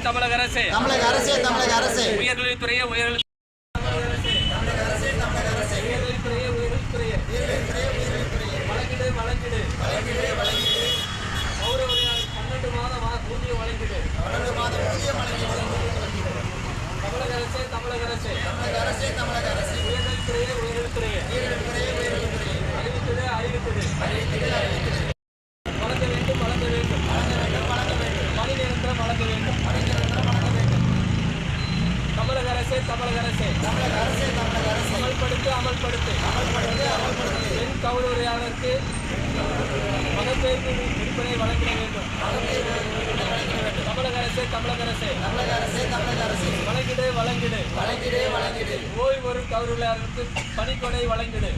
தமிழக அரசே உயர்கல்வித்துறையே வழங்கிடு கௌரவரியால் 12 மாத ஊதியம் வழங்கிடு தமிழக அரசே உயர்கல்வித்துறையே அறிவித்திடு வழங்க வேண்டும் பணி நிரந்தரம் வழங்க வேண்டும் தமிழக அரசே அமல்படுத்து பெண் கௌரவரியாளருக்கு மகப்பேறு விற்பனை வழங்கிட வேண்டும் தமிழக அரசே வழங்கிடு ஓய்வு கௌரவரியாளருக்கு பணிக்கொடை வழங்கிடு